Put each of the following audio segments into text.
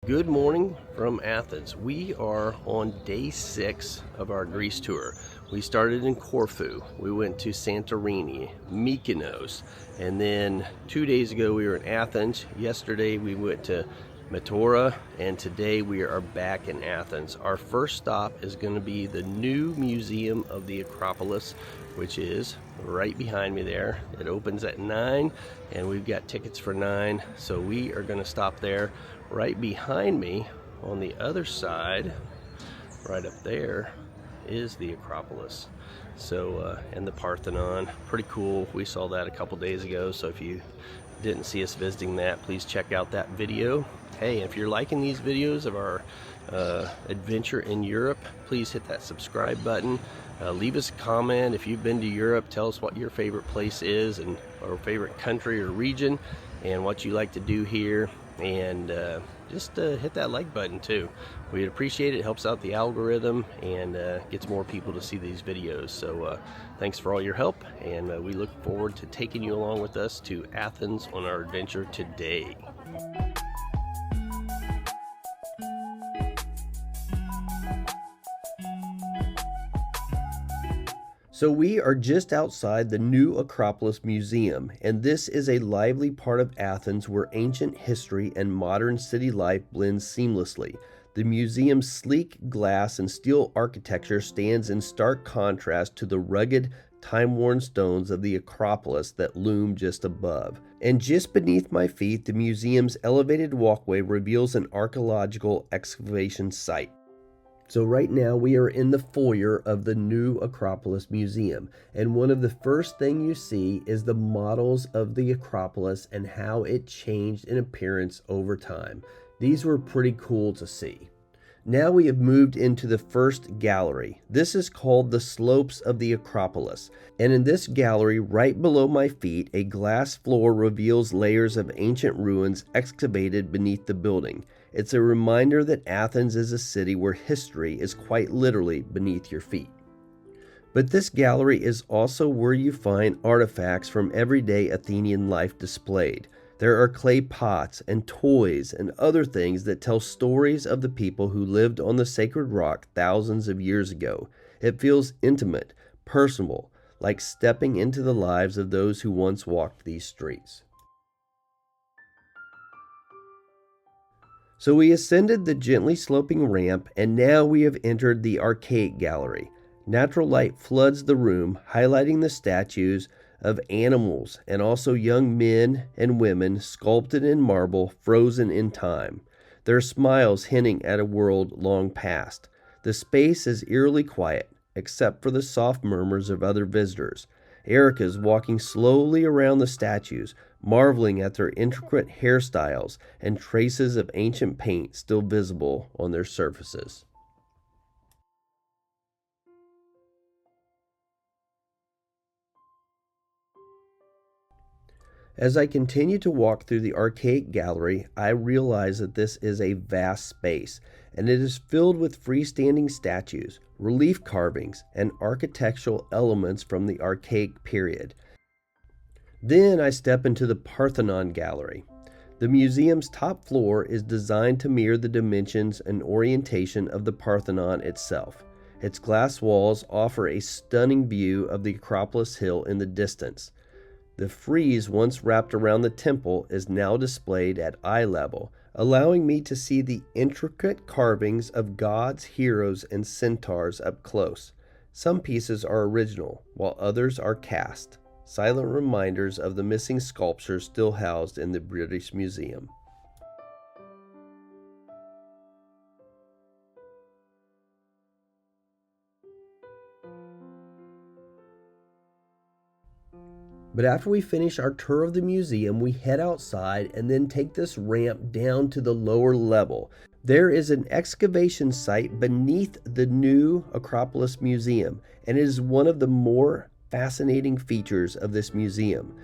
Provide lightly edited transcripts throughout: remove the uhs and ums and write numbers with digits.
Good morning from Athens. We are on day 6 of our Greece tour. We started in Corfu, we went to Santorini, Mykonos, and then 2 days ago we were in Athens. Yesterday we went to Matora, and today we are back in Athens. Our first stop is going to be the new Museum of the Acropolis, which is right behind me there. It opens at 9 and we've got tickets for 9, so we are going to stop there. Right behind me on the other side, right up there, is the Acropolis. So and the Parthenon, pretty cool. We saw that a couple days ago, so if you didn't see us visiting that, please check out that video. Hey, if you're liking these videos of our adventure in Europe, please hit that subscribe button. Leave us a comment if you've been to Europe. Tell us what your favorite place is, and or favorite country or region, and what you like to do here. And just hit that like button too. We'd appreciate it. It helps out the algorithm and gets more people to see these videos. So thanks for all your help, and we look forward to taking you along with us to Athens on our adventure today. So we are just outside the new Acropolis Museum, and this is a lively part of Athens where ancient history and modern city life blend seamlessly. The museum's sleek glass and steel architecture stands in stark contrast to the rugged, time-worn stones of the Acropolis that loom just above. And just beneath my feet, the museum's elevated walkway reveals an archaeological excavation site. So right now we are in the foyer of the new Acropolis Museum, and one of the first things you see is the models of the Acropolis and how it changed in appearance over time. These were pretty cool to see. Now we have moved into the first gallery. This is called the Slopes of the Acropolis, and in this gallery right below my feet, a glass floor reveals layers of ancient ruins excavated beneath the building. It's a reminder that Athens is a city where history is quite literally beneath your feet. But this gallery is also where you find artifacts from everyday Athenian life displayed. There are clay pots and toys and other things that tell stories of the people who lived on the sacred rock thousands of years ago. It feels intimate, personal, like stepping into the lives of those who once walked these streets. So we ascended the gently sloping ramp, and now we have entered the archaic gallery. Natural light floods the room, highlighting the statues of animals and also young men and women sculpted in marble, frozen in time. Their smiles hinting at a world long past. The space is eerily quiet, except for the soft murmurs of other visitors. Erica is walking slowly around the statues, marveling at their intricate hairstyles and traces of ancient paint still visible on their surfaces. As I continue to walk through the archaic gallery, I realize that this is a vast space, and it is filled with freestanding statues, relief carvings, and architectural elements from the archaic period. Then I step into the Parthenon gallery. The museum's top floor is designed to mirror the dimensions and orientation of the Parthenon itself. Its glass walls offer a stunning view of the Acropolis Hill in the distance. The frieze once wrapped around the temple is now displayed at eye level, allowing me to see the intricate carvings of gods, heroes, and centaurs up close. Some pieces are original, while others are cast, silent reminders of the missing sculptures still housed in the British Museum. But after we finish our tour of the museum, we head outside and then take this ramp down to the lower level. There is an excavation site beneath the new Acropolis Museum, and it is one of the more fascinating features of this museum.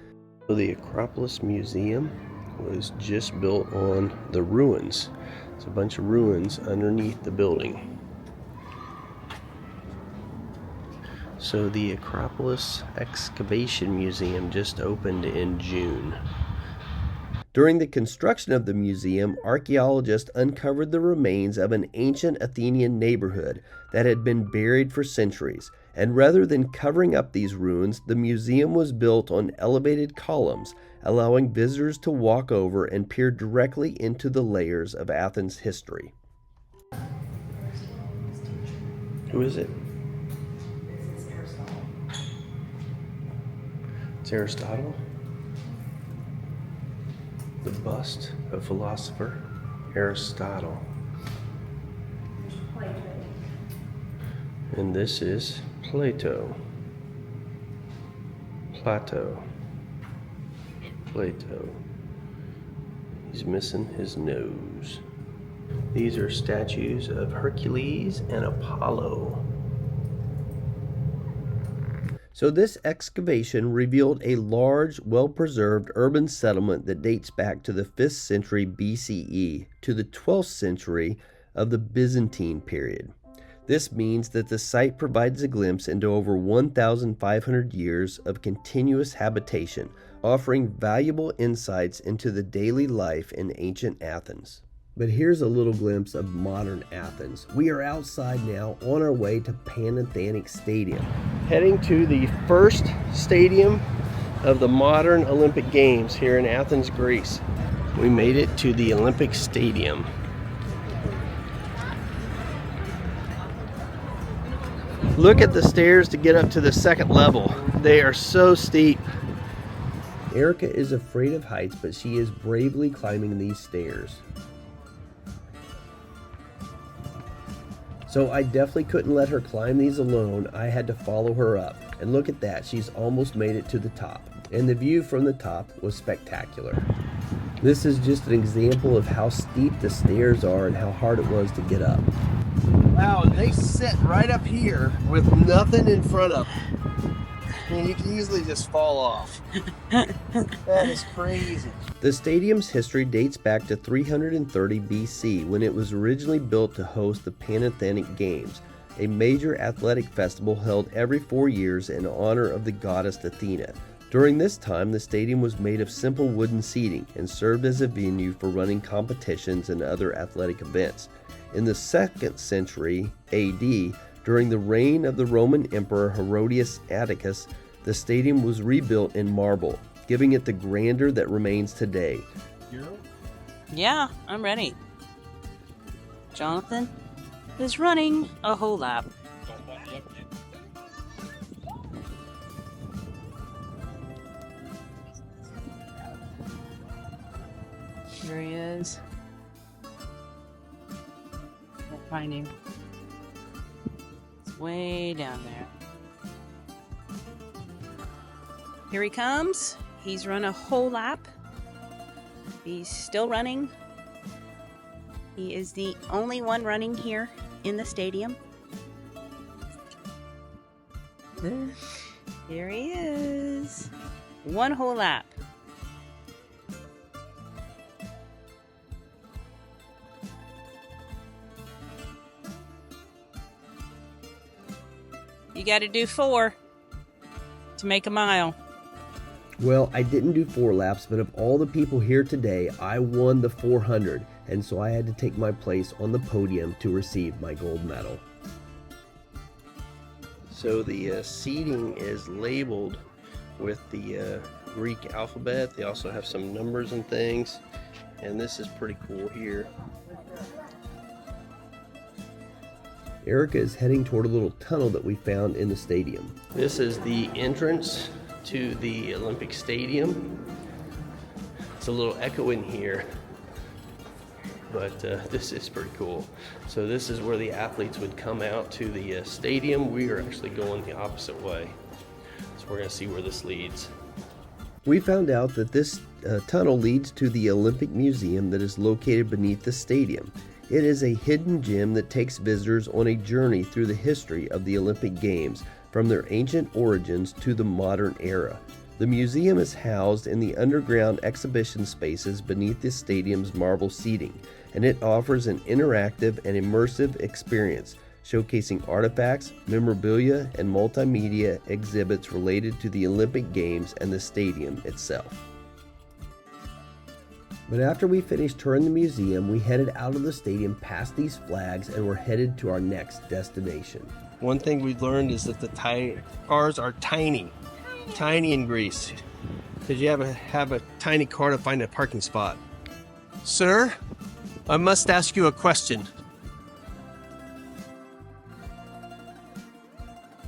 So the Acropolis Museum was just built on the ruins. It's a bunch of ruins underneath the building. So the Acropolis Excavation Museum just opened in June. During the construction of the museum, archaeologists uncovered the remains of an ancient Athenian neighborhood that had been buried for centuries, and rather than covering up these ruins, the museum was built on elevated columns, allowing visitors to walk over and peer directly into the layers of Athens' history. Who is it? It's Aristotle. It's Aristotle. The bust of philosopher Aristotle. Plato. And this is Plato. Plato. He's missing his nose. These are statues of Hercules and Apollo. So this excavation revealed a large, well-preserved urban settlement that dates back to the 5th century BCE to the 12th century of the Byzantine period. This means that the site provides a glimpse into over 1,500 years of continuous habitation, offering valuable insights into the daily life in ancient Athens. But here's a little glimpse of modern Athens. We are outside now on our way to Panathenaic Stadium, heading to the first stadium of the modern Olympic Games here in Athens, Greece. We made it to the Olympic Stadium. Look at the stairs to get up to the second level. They are so steep. Erica is afraid of heights, but she is bravely climbing these stairs. So I definitely couldn't let her climb these alone. I had to follow her up. And look at that, she's almost made it to the top. And the view from the top was spectacular. This is just an example of how steep the stairs are and how hard it was to get up. Wow, they sit right up here with nothing in front of them. I mean, you can easily just fall off. That is crazy. The stadium's history dates back to 330 BC when it was originally built to host the Panathenaic Games, a major athletic festival held every 4 years in honor of the goddess Athena. During this time, the stadium was made of simple wooden seating and served as a venue for running competitions and other athletic events. In the 2nd century AD, during the reign of the Roman Emperor Herodias Atticus, the stadium was rebuilt in marble, giving it the grandeur that remains today. Yeah, I'm ready. Jonathan is running a whole lap. Here he is. I'll find him. It's way down there. Here he comes. He's run a whole lap. He's still running. He is the only one running here in the stadium. Here he is. One whole lap. You got to do 4 to make a mile. Well, I didn't do 4 laps, but of all the people here today, I won the 400, and so I had to take my place on the podium to receive my gold medal. So the seating is labeled with the Greek alphabet. They also have some numbers and things, and this is pretty cool here. Erica is heading toward a little tunnel that we found in the stadium. This is the entrance to the Olympic Stadium. It's a little echo in here, but this is pretty cool. So this is where the athletes would come out to the stadium. We are actually going the opposite way. So we're gonna see where this leads. We found out that this tunnel leads to the Olympic Museum that is located beneath the stadium. It is a hidden gem that takes visitors on a journey through the history of the Olympic Games, from their ancient origins to the modern era. The museum is housed in the underground exhibition spaces beneath the stadium's marble seating, and it offers an interactive and immersive experience, showcasing artifacts, memorabilia, and multimedia exhibits related to the Olympic Games and the stadium itself. But after we finished touring the museum, we headed out of the stadium past these flags and were headed to our next destination. One thing we've learned is that the cars are tiny in Greece, because you have a tiny car to find a parking spot. Sir, I must ask you a question.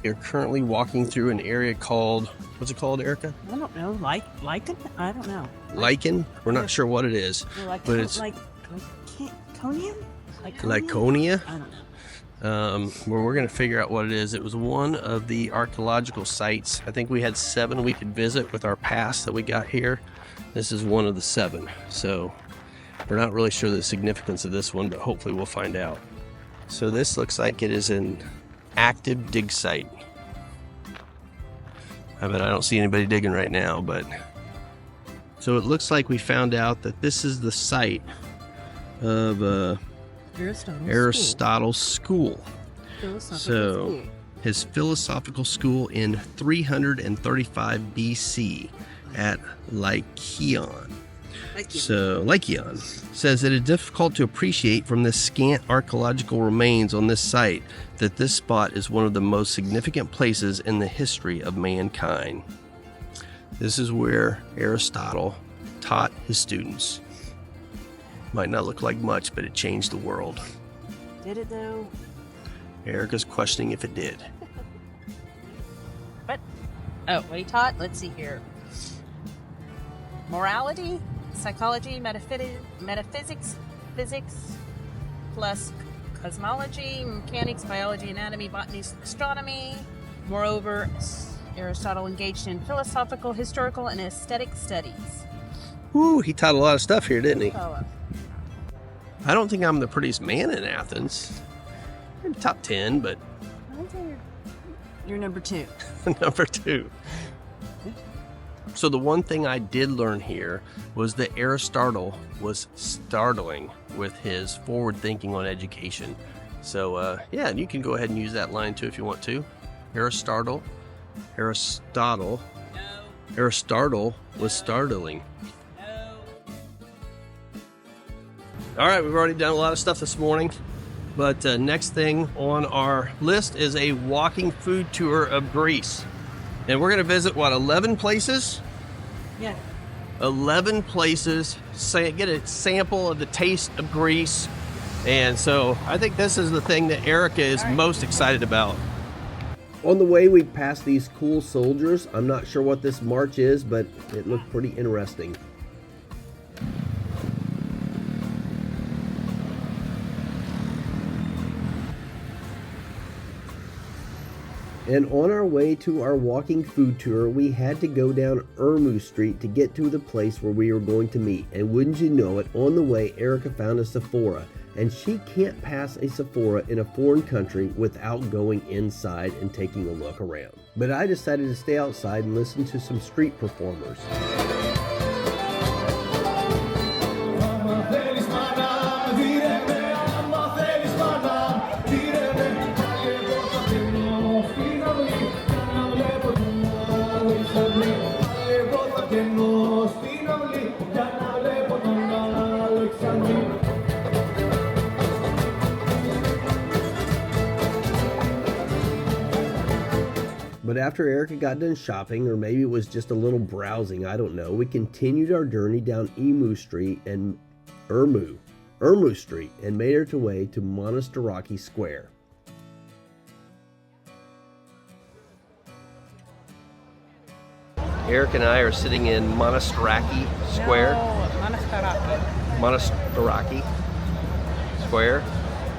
You're currently walking through an area called, what's it called, Erica? I don't know. Lyceum? I don't know. Lyceum? We're not sure what it is, but it's Lyconium? Lyconia. I don't know. Where we're going to figure out what it is. It was one of the archaeological sites. I think we had 7 we could visit with our pass that we got here. This is one of the 7. So we're not really sure the significance of this one, but hopefully we'll find out. So this looks like it is an active dig site. I bet I don't see anybody digging right now, but so it looks like we found out that this is the site of Aristotle's school. So his philosophical school in 335 BC at Lyceum. So Lyceum says it is difficult to appreciate from the scant archaeological remains on this site that this spot is one of the most significant places in the history of mankind. This is where Aristotle taught his students. Might not look like much, but it changed the world. Did it though? Erica's questioning if it did. What? Oh, what he taught? Let's see here. Morality, psychology, metaphysics, physics, plus cosmology, mechanics, biology, anatomy, botany, astronomy. Moreover, Aristotle engaged in philosophical, historical, and aesthetic studies. Woo, he taught a lot of stuff here, didn't he? Oh, I don't think I'm the prettiest man in Athens. I'm top 10, but you're number 2. number 2. So the one thing I did learn here was that Aristotle was startling with his forward thinking on education. So yeah, and you can go ahead and use that line too if you want to. Aristotle was startling. All right, we've already done a lot of stuff this morning, but next thing on our list is a walking food tour of Greece. And we're going to visit, 11 places? Yeah. 11 places, get a sample of the taste of Greece. And so I think this is the thing that Erica is most excited about. On the way, we passed these cool soldiers. I'm not sure what this march is, but it looked pretty interesting. And on our way to our walking food tour, we had to go down Ermu Street to get to the place where we were going to meet. And wouldn't you know it, on the way, Erica found a Sephora. And she can't pass a Sephora in a foreign country without going inside and taking a look around. But I decided to stay outside and listen to some street performers. But after Erica got done shopping, or maybe it was just a little browsing, I don't know, we continued our journey down Ermu Street and Ermu Street and made our way to Panathenaic Square. Eric and I are sitting in Panathenaic Square. Panathenaic Square,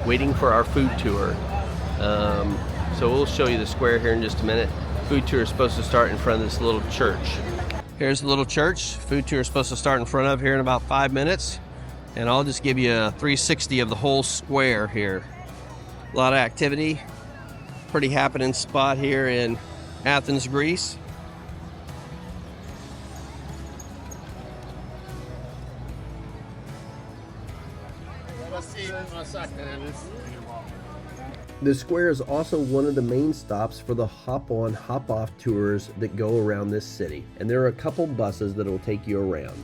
waiting for our food tour. So we'll show you the square here in just a minute. Food tour is supposed to start in front of this little church. Here's the little church. Food tour is supposed to start in front of here in about 5 minutes. And I'll just give you a 360 of the whole square here. A lot of activity. Pretty happening spot here in Athens, Greece. The square is also one of the main stops for the hop-on, hop-off tours that go around this city, and there are a couple buses that will take you around.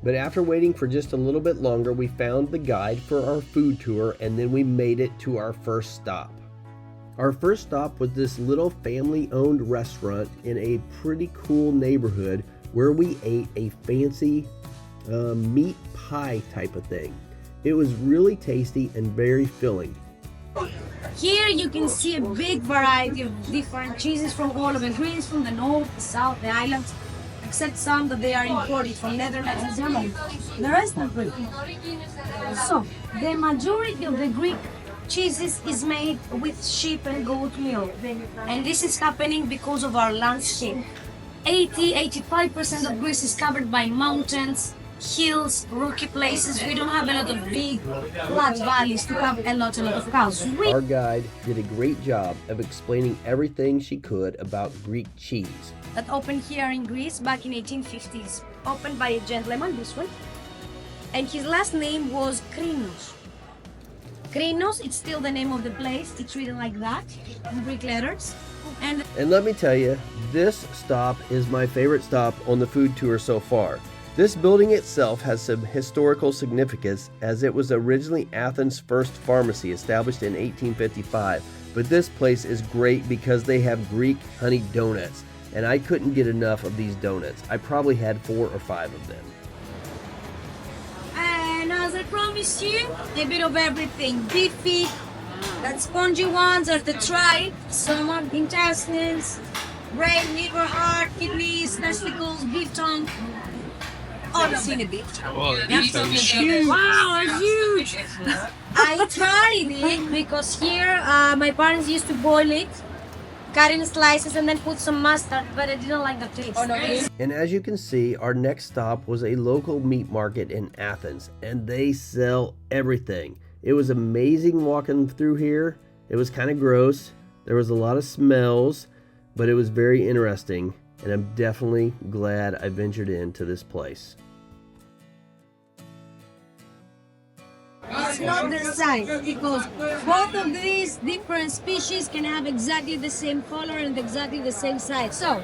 But after waiting for just a little bit longer, we found the guide for our food tour, and then we made it to our first stop. Our first stop was this little family-owned restaurant in a pretty cool neighborhood where we ate a fancy meat pie type of thing. It was really tasty and very filling. Here you can see a big variety of different cheeses from all over Greece, from the north, the south, the islands, except some that they are imported from Netherlands and Germany. The rest are Greek. So, the majority of the Greek cheeses is made with sheep and goat milk. And this is happening because of our landscape. 80-85% of Greece is covered by mountains, hills, rocky places. We don't have a lot of big flat valleys to have a lot of cows. Our guide did a great job of explaining everything she could about Greek cheese. That opened here in Greece back in 1850s. Opened by a gentleman, this one. And his last name was Krinos. Krinos, it's still the name of the place. It's written like that in Greek letters. And let me tell you, this stop is my favorite stop on the food tour so far. This building itself has some historical significance, as it was originally Athens' first pharmacy, established in 1855. But this place is great because they have Greek honey donuts, and I couldn't get enough of these donuts. I probably had 4 or 5 of them. And as I promised you, a bit of everything. Beefy, that spongy ones are the tripe, stomach, intestines, brain, liver, heart, kidneys, testicles, beef tongue. Oh, I've seen a beef tongue. Oh, the beef tongue is huge. Wow, it's huge! I tried it because here my parents used to boil it, cut in slices, and then put some mustard, but I didn't like the taste. Oh, no. And as you can see, our next stop was a local meat market in Athens, and they sell everything. It was amazing walking through here. It was kind of gross. There was a lot of smells, but it was very interesting, and I'm definitely glad I ventured into this place. It's not the size, because both of these different species can have exactly the same color and exactly the same size. So,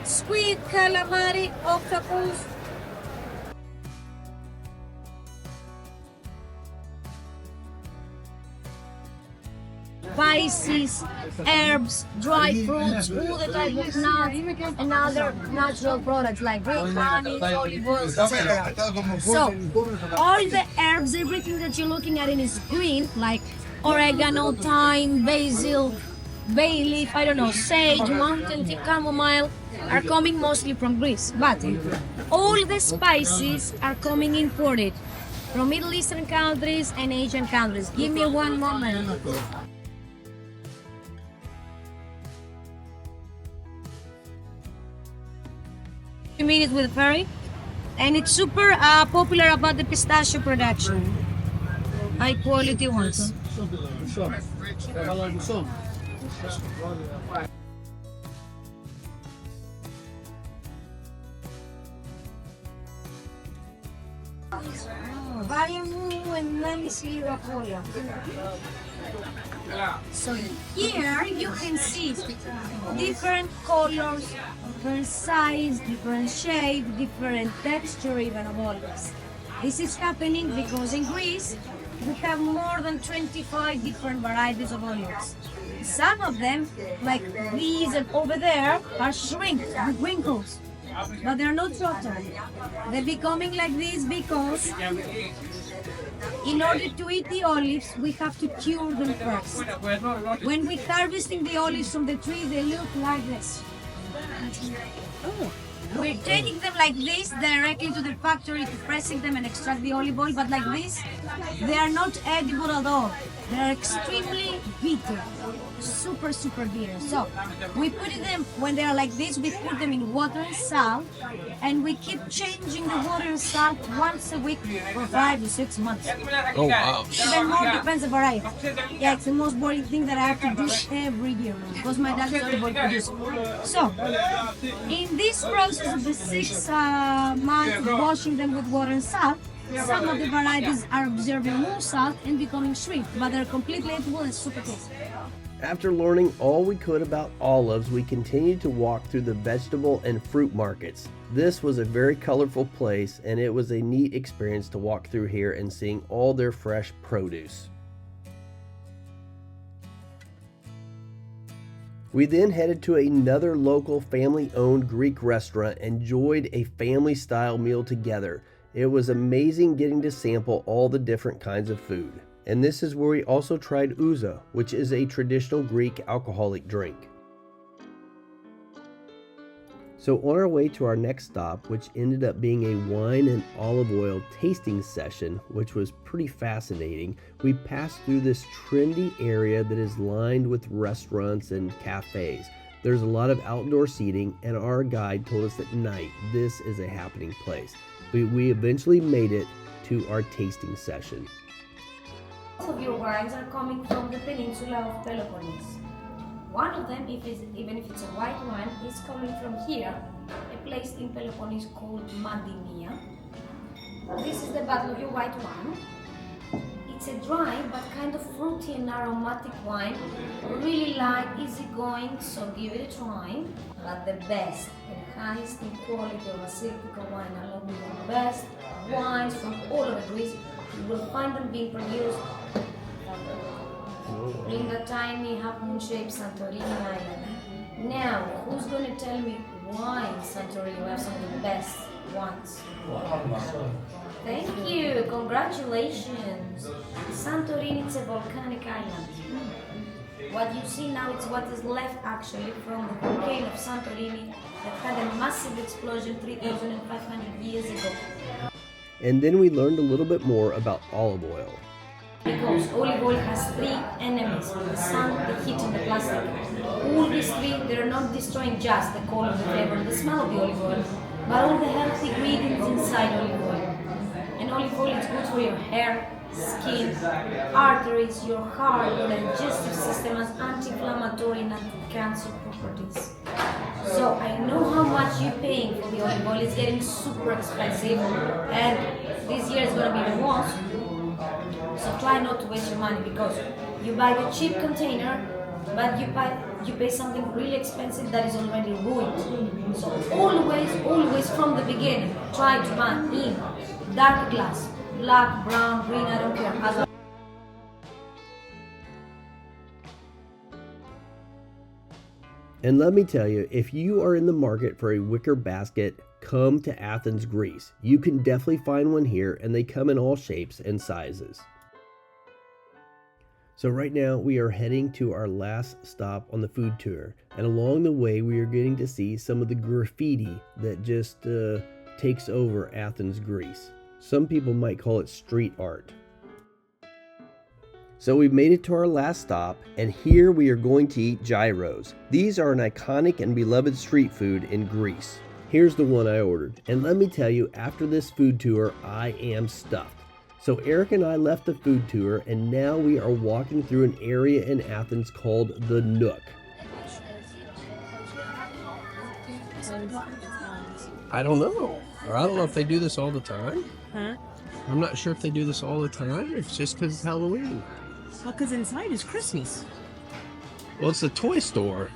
squid, calamari, octopus. Spices, herbs, dry fruits, all the type of nuts, and other natural products like grape honey, olive oils, etc. So, all the herbs, everything that you're looking at in is green, like oregano, thyme, basil, bay leaf, I don't know, sage, mountain tea, chamomile, are coming mostly from Greece. But all the spices are coming imported from Middle Eastern countries and Asian countries. Give me one moment. 2 minutes with ferry, and it's super popular about the pistachio production. High quality ones. So here you can see different colors, different size, different shape, different texture even of olives. This is happening because in Greece we have more than 25 different varieties of olives. Some of them, like these and over there, are shrinked with wrinkles, but they're not rotten. They're becoming like this because in order to eat the olives, we have to cure them first. When we're harvesting the olives from the tree, they look like this. We're taking them like this directly to the factory to pressing them and extract the olive oil, but like this, they are not edible at all. They're extremely bitter, super bitter. So we put them, when they are like this, we put them in water and salt, and we keep changing the water and salt once a week for 5 to 6 months. Oh, wow. Even more depends on the variety. Yeah, it's the most boring thing that I have to do every year because my dad is olive oil producer. So, in this process of the 6 months of washing them with water and salt, some of the varieties are absorbing more salt and becoming sweet, but they're completely edible and super tasty. After learning all we could about olives, we continued to walk through the vegetable and fruit markets. This was a very colorful place, and it was a neat experience to walk through here and seeing all their fresh produce. We then headed to another local family-owned Greek restaurant and enjoyed a family-style meal together. It was amazing getting to sample all the different kinds of food. And this is where we also tried ouzo, which is a traditional Greek alcoholic drink. So on our way to our next stop, which ended up being a wine and olive oil tasting session, which was pretty fascinating, we passed through this trendy area that is lined with restaurants and cafes. There's a lot of outdoor seating, and our guide told us at night this is a happening place. We eventually made it to our tasting session. Most of your wines are coming from the peninsula of Peloponnese. One of them, even if it's a white wine, is coming from here, a place in Peloponnese called Mantinia. This is the bottle of your white wine. It's a dry but kind of fruity and aromatic wine. Really light, easygoing, so give it a try. But the best and highest in quality of Asiatic wine, along with the best wines from all over Greece, you will find them being produced in the tiny half-moon-shaped Santorini island. Now, who's going to tell me why in Santorini we have some of the best wines? Thank you, congratulations. Santorini is a volcanic island. What you see now is what is left actually from the volcano of Santorini that had a massive explosion 3,500 years ago. And then we learned a little bit more about olive oil. Because olive oil has three enemies: the sun, the heat, and the plastic. All these three, they're not destroying just the color, the flavor, and the smell of the olive oil, but all the healthy ingredients inside olive oil. And olive oil is good for your hair, skin, arteries, your heart, your digestive system, has anti-inflammatory and anti-cancer properties. So I know how much you're paying for the olive oil. It's getting super expensive, and this year is going to be the worst. So try not to waste your money, because you buy the cheap container, but you pay something really expensive that is already ruined. So always from the beginning, try to buy in dark glass, black, brown, green, I don't care. And let me tell you, if you are in the market for a wicker basket, come to Athens, Greece. You can definitely find one here, and they come in all shapes and sizes. So right now we are heading to our last stop on the food tour, and along the way we are getting to see some of the graffiti that just takes over Athens, Greece. Some people might call it street art. So we've made it to our last stop, and here we are going to eat gyros. These are an iconic and beloved street food in Greece. Here's the one I ordered, and let me tell you, after this food tour, I am stuffed. So Eric and I left the food tour, and now we are walking through an area in Athens called the Nook. I don't know. Or I don't know if they do this all the time. Huh? I'm not sure if they do this all the time. It's just because it's Halloween. Well, because inside is Christmas. Well, it's a toy store.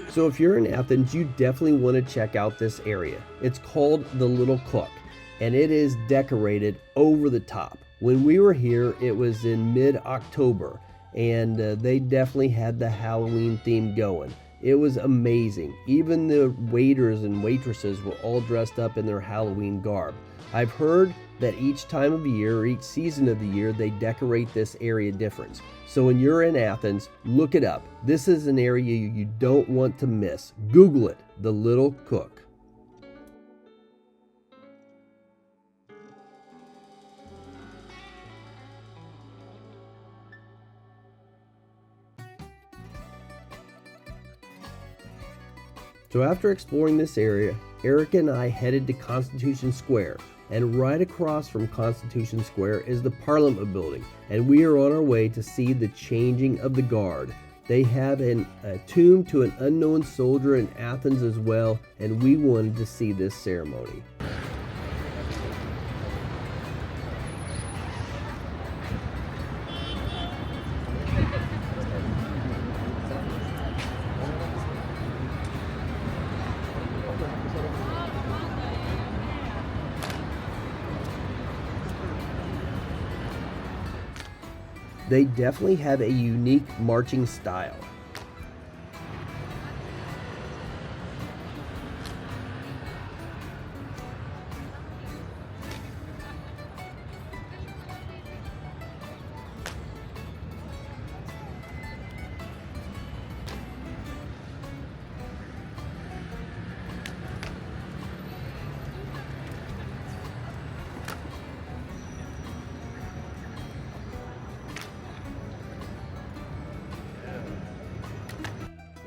So if you're in Athens, you definitely want to check out this area. It's called the Little Cook, and it is decorated over the top. When we were here, it was in mid-October, and they definitely had the Halloween theme going. It was amazing. Even the waiters and waitresses were all dressed up in their Halloween garb. I've heard that each time of year, or each season of the year, they decorate this area different. So when you're in Athens, look it up. This is an area you don't want to miss. Google it, the Little Cook. So after exploring this area, Eric and I headed to Constitution Square, and right across from Constitution Square is the Parliament Building, and we are on our way to see the changing of the guard. They have a tomb to an unknown soldier in Athens as well, and we wanted to see this ceremony. They definitely have a unique marching style.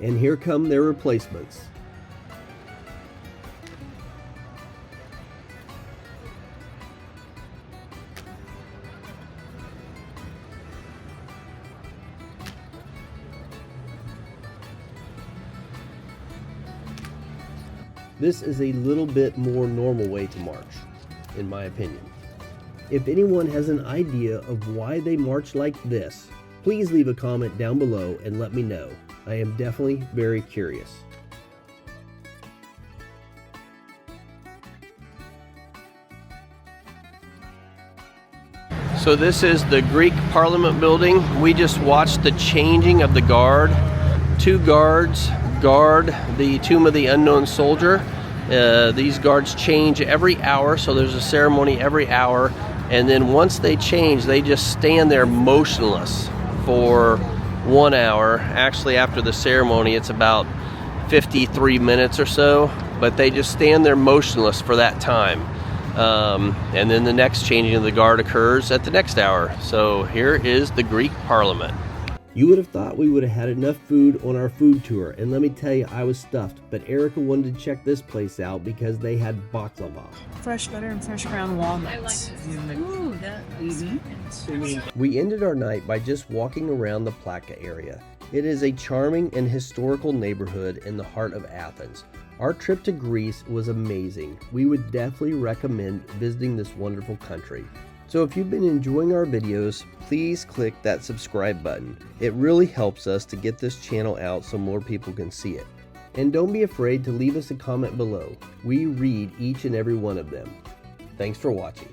And here come their replacements. This is a little bit more normal way to march, in my opinion. If anyone has an idea of why they march like this, please leave a comment down below and let me know. I am definitely very curious. So this is the Greek Parliament building. We just watched the changing of the guard. 2 guards guard the tomb of the unknown soldier. These guards change every hour, so there's a ceremony every hour. And then once they change, they just stand there motionless for 1 hour. Actually, after the ceremony, it's about 53 minutes or so, but they just stand there motionless for that time. And then the next changing of the guard occurs at the next hour. So here is the Greek Parliament. You would have thought we would have had enough food on our food tour, and let me tell you, I was stuffed, but Erica wanted to check this place out because they had baklava. Fresh butter and fresh ground walnuts. Ooh, that is We ended our night by just walking around the Plaka area. It is a charming and historical neighborhood in the heart of Athens. Our trip to Greece was amazing. We would definitely recommend visiting this wonderful country. So if you've been enjoying our videos, please click that subscribe button. It really helps us to get this channel out so more people can see it. And don't be afraid to leave us a comment below. We read each and every one of them. Thanks for watching.